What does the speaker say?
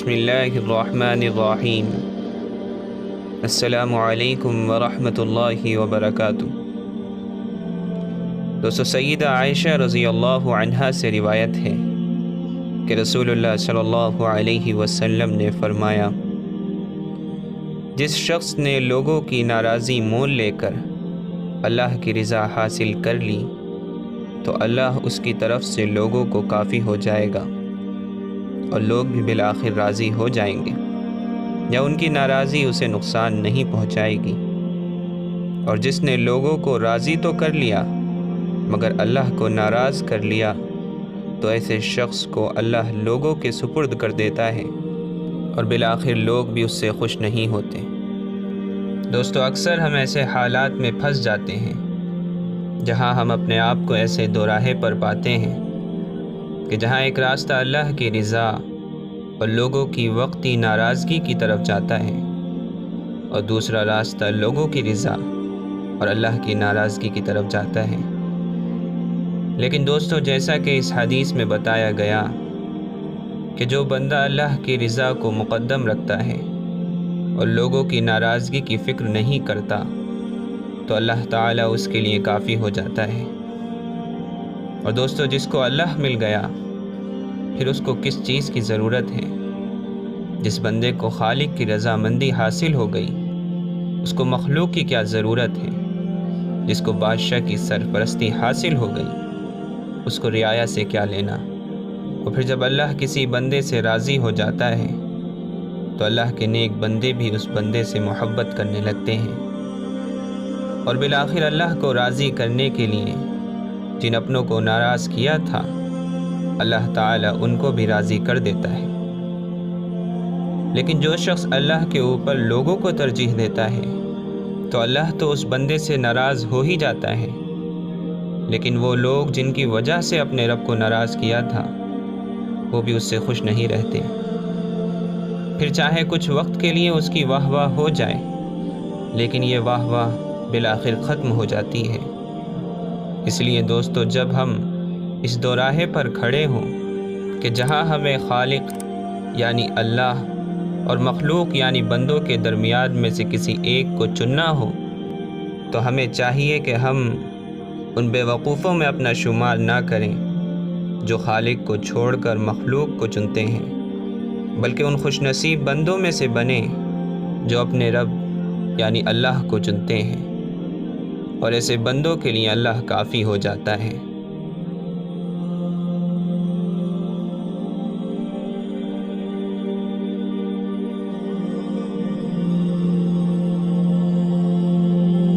بسم اللہ الرحمن الرحیم۔ السلام علیکم ورحمۃ اللہ وبرکاتہ۔ دوستو، سیدہ عائشہ رضی اللہ عنہا سے روایت ہے کہ رسول اللہ صلی اللہ علیہ وسلم نے فرمایا، جس شخص نے لوگوں کی ناراضی مول لے کر اللہ کی رضا حاصل کر لی تو اللہ اس کی طرف سے لوگوں کو کافی ہو جائے گا اور لوگ بھی بالآخر راضی ہو جائیں گے، یا ان کی ناراضی اسے نقصان نہیں پہنچائے گی۔ اور جس نے لوگوں کو راضی تو کر لیا مگر اللہ کو ناراض کر لیا تو ایسے شخص کو اللہ لوگوں کے سپرد کر دیتا ہے اور بالآخر لوگ بھی اس سے خوش نہیں ہوتے۔ دوستو، اکثر ہم ایسے حالات میں پھنس جاتے ہیں جہاں ہم اپنے آپ کو ایسے دوراہے پر پاتے ہیں کہ جہاں ایک راستہ اللہ کی رضا اور لوگوں کی وقتی ناراضگی کی طرف جاتا ہے اور دوسرا راستہ لوگوں کی رضا اور اللہ کی ناراضگی کی طرف جاتا ہے۔ لیکن دوستو، جیسا کہ اس حدیث میں بتایا گیا کہ جو بندہ اللہ کی رضا کو مقدم رکھتا ہے اور لوگوں کی ناراضگی کی فکر نہیں کرتا تو اللہ تعالیٰ اس کے لیے کافی ہو جاتا ہے۔ اور دوستو، جس کو اللہ مل گیا پھر اس کو کس چیز کی ضرورت ہے؟ جس بندے کو خالق کی رضامندی حاصل ہو گئی اس کو مخلوق کی کیا ضرورت ہے؟ جس کو بادشاہ کی سرپرستی حاصل ہو گئی اس کو رعایا سے کیا لینا؟ اور پھر جب اللہ کسی بندے سے راضی ہو جاتا ہے تو اللہ کے نیک بندے بھی اس بندے سے محبت کرنے لگتے ہیں، اور بالآخر اللہ کو راضی کرنے کے لیے جن اپنوں کو ناراض کیا تھا اللہ تعالیٰ ان کو بھی راضی کر دیتا ہے۔ لیکن جو شخص اللہ کے اوپر لوگوں کو ترجیح دیتا ہے تو اللہ تو اس بندے سے ناراض ہو ہی جاتا ہے، لیکن وہ لوگ جن کی وجہ سے اپنے رب کو ناراض کیا تھا وہ بھی اس سے خوش نہیں رہتے۔ پھر چاہے کچھ وقت کے لیے اس کی واہ واہ ہو جائے لیکن یہ واہ واہ بالآخر ختم ہو جاتی ہے۔ اس لیے دوستو، جب ہم اس دوراہے پر کھڑے ہوں کہ جہاں ہمیں خالق یعنی اللہ اور مخلوق یعنی بندوں کے درمیان میں سے کسی ایک کو چننا ہو تو ہمیں چاہیے کہ ہم ان بے وقوفوں میں اپنا شمار نہ کریں جو خالق کو چھوڑ کر مخلوق کو چنتے ہیں، بلکہ ان خوش نصیب بندوں میں سے بنیں جو اپنے رب یعنی اللہ کو چنتے ہیں، اور ایسے بندوں کے لیے اللہ کافی ہو جاتا ہے۔